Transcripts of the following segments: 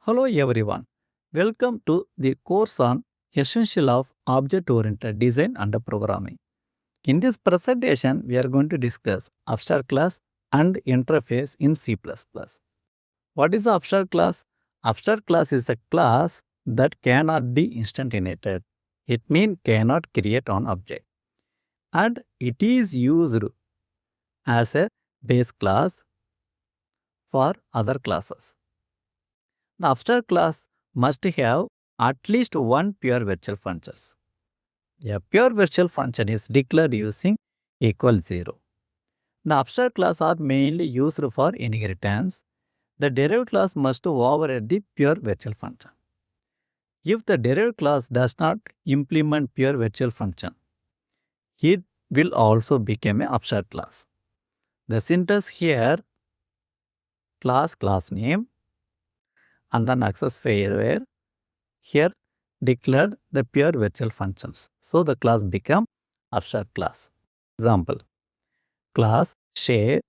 Hello everyone. Welcome to the course on Essential of Object-Oriented Design and Programming. In this presentation, we are going to discuss abstract class and interface in C++. What is the abstract class? Abstract class is a class that cannot be instantiated. It means cannot create an object. And it is used as a base class for other classes. The abstract class must have at least one pure virtual function. A pure virtual function is declared using equal 0. The abstract class are mainly used for inheritance. The derived class must override the pure virtual function. If the derived class does not implement pure virtual function, it will also become an abstract class. The syntax here, class name, and then access where here declared the pure virtual functions. So the class become abstract class. Example, class shape,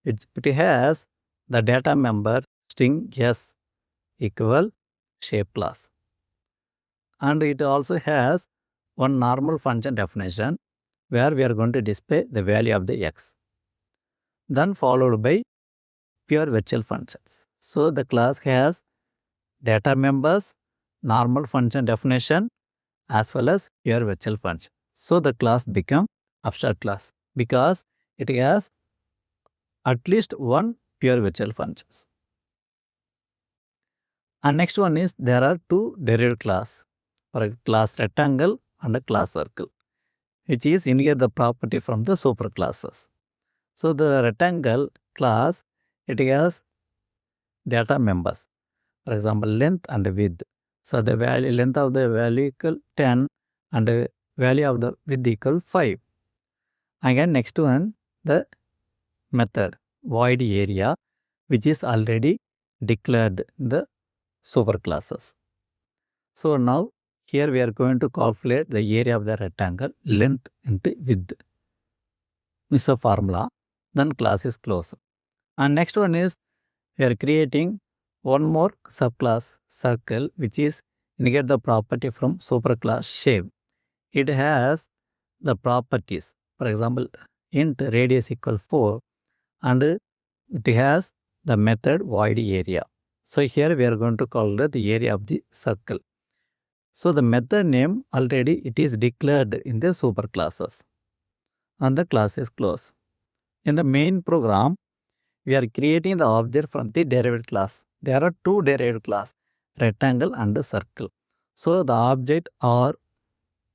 it has the data member string s equal shape class. And it also has one normal function definition where we are going to display the value of the x. Then followed by pure virtual functions. So the class has data members, normal function definition, as well as pure virtual function. So the class become abstract class because it has at least one pure virtual functions. And next one is there are two derived class, for a class rectangle and a class circle, which is inherit the property from the superclasses. So the rectangle class, it has data members, for example length and width. So the value length of the value equal 10 and the value of the width equal 5. Again next one, the method void area, which is already declared in the superclasses. So now here we are going to calculate the area of the rectangle, length into width. This is a formula. Then class is closed. And next one is we are creating one more subclass circle, which is inherit the property from superclass shape. It has the properties. For example, int radius equal 4 and it has the method void area. So here we are going to call the area of the circle. So the method name already it is declared in the superclasses and the class is closed. In the main program, we are creating the object from the derived class. There are two derived class, rectangle and circle. So the object R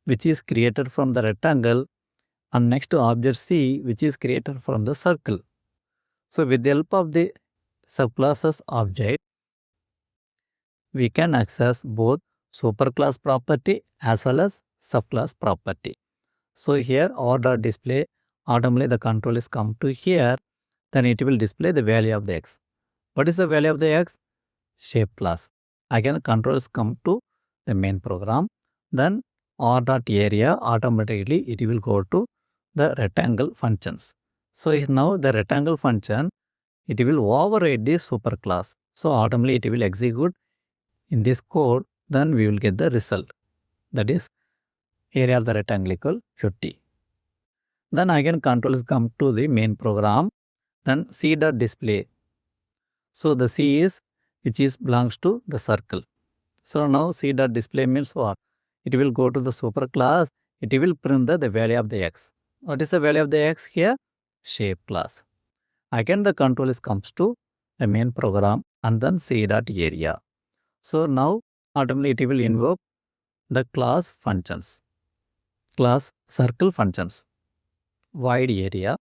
which is created from the rectangle and next to object C which is created from the circle. So with the help of the subclasses object, we can access both superclass property as well as subclass property. So here order display, automatically the control is come to here, then it will display the value of the x. What is the value of the x? Shape class. Again controls come to the main program, then r.area automatically it will go to the rectangle functions. So now the rectangle function, it will override the superclass. So automatically it will execute in this code, then we will get the result. That is area of the rectangle equal 50. Then again controls come to the main program, then c.display. So the c is which is belongs to the circle. So now c.display means what? It will go to the superclass, it will print the value of the x. What is the value of the x here? Shape class. Again the control is comes to the main program and then c.area. So now automatically it will invoke the class functions, class circle functions, void area.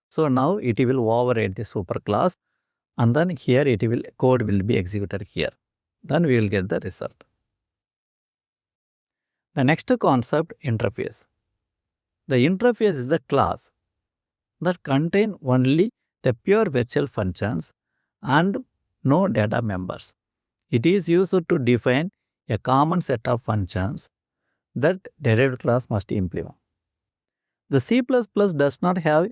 So now it will override the superclass and then here it will code will be executed here. Then we will get the result. The next concept, interface. The interface is the class that contain only the pure virtual functions and no data members. It is used to define a common set of functions that derived class must implement. The C++ does not have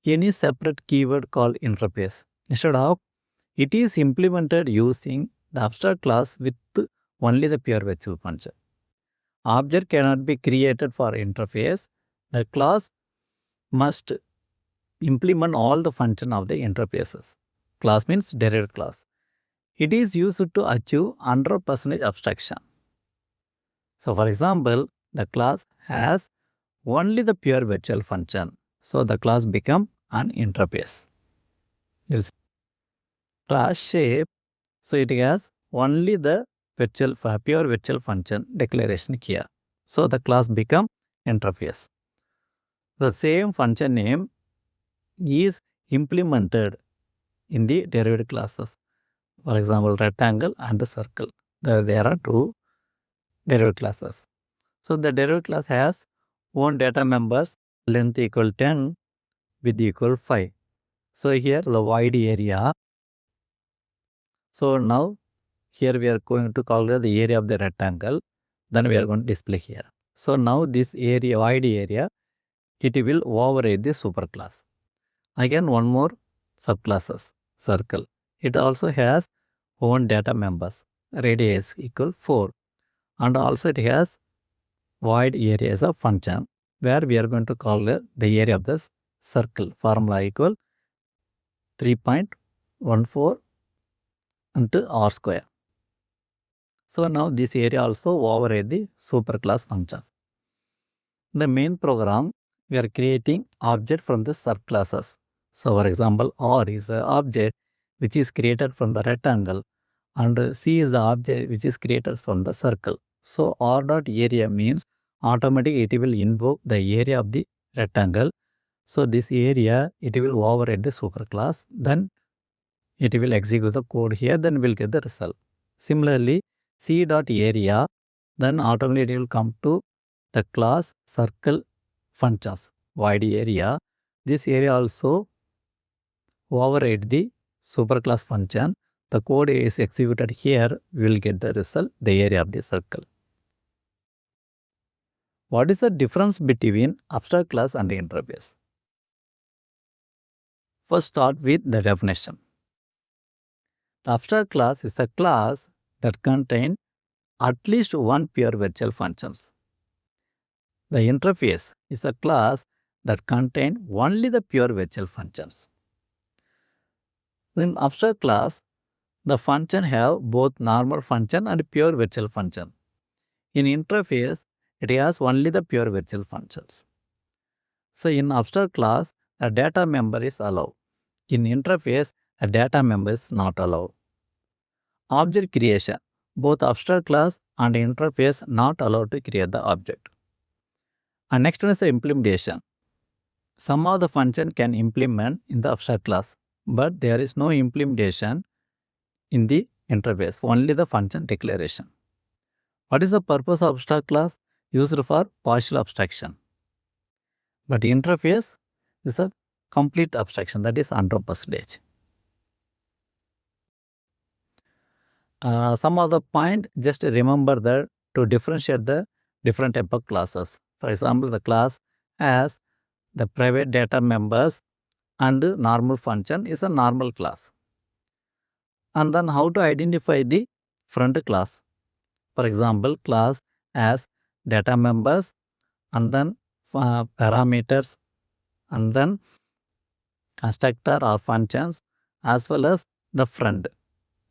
any separate keyword called interface. Instead of, it is implemented using the abstract class with only the pure virtual function. Object cannot be created for interface. The class must implement all the function of the interfaces. Class means derived class. It is used to achieve 100% abstraction. So for example, the class has only the pure virtual function. So the class become an interface. Its class shape, so it has only the pure virtual function declaration here. So the class become interface. The same function name is implemented in the derived classes. For example, rectangle and the circle. There are two derived classes. So the derived class has one data members, length equal 10, width equal 5. So here the wide area. So now here we are going to calculate the area of the rectangle. Then we are going to display here. So now this area, wide area, it will override the superclass. Again, one more subclasses, circle. It also has one data members, radius equal 4. And also it has void area as a function where we are going to calculate the area of this circle. Formula equal 3.14 into r square. So now this area also override the superclass functions. The main program, we are creating object from the subclasses. So for example, R is the object which is created from the rectangle and C is the object which is created from the circle. So R dot area means automatically it will invoke the area of the rectangle. So this area, it will override the superclass. Then it will execute the code here, then we'll get the result. Similarly, C dot area, then automatically it will come to the class circle functions, wide area. This area also override the superclass function. The code is executed here, we will get the result, the area of the circle. What is the difference between abstract class and interface? First start with the definition. The abstract class is a class that contains at least one pure virtual functions. The interface is a class that contains only the pure virtual functions. In abstract class, the function have both normal function and pure virtual function. In interface, it has only the pure virtual functions. So in abstract class, a data member is allowed. In interface, a data member is not allowed. Object creation, both abstract class and interface not allowed to create the object. And next one is the implementation. Some of the function can implement in the abstract class, but there is no implementation in the interface, only the function declaration. What is the purpose of abstract class? Used for partial abstraction. But interface is a complete abstraction, that is 100%. Some of the point, just remember that to differentiate the different type of classes. For example, the class has the private data members and normal function is a normal class. And then how to identify the front class? For example, class has data members and then parameters and then constructor or functions as well as the front.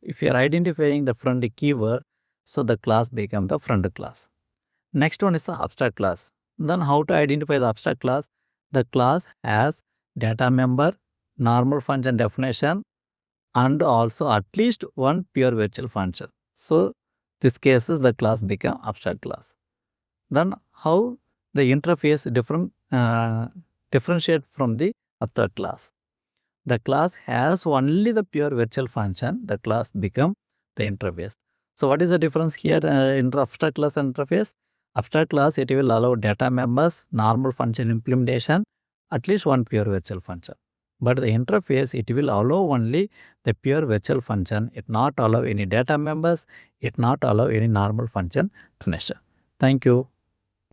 If you are identifying the front keyword, so the class becomes the front class. Next one is the abstract class. Then how to identify the abstract class? The class has data member, normal function definition, and also at least one pure virtual function. So this cases the class become abstract class. Then how the interface differentiate from the abstract class? The class has only the pure virtual function, the class become the interface. So what is the difference here in abstract class and interface? Abstract class, it will allow data members, normal function implementation, at least one pure virtual function. But the interface, it will allow only the pure virtual function. It not allow any data members, it not allow any normal function definition. Thank you.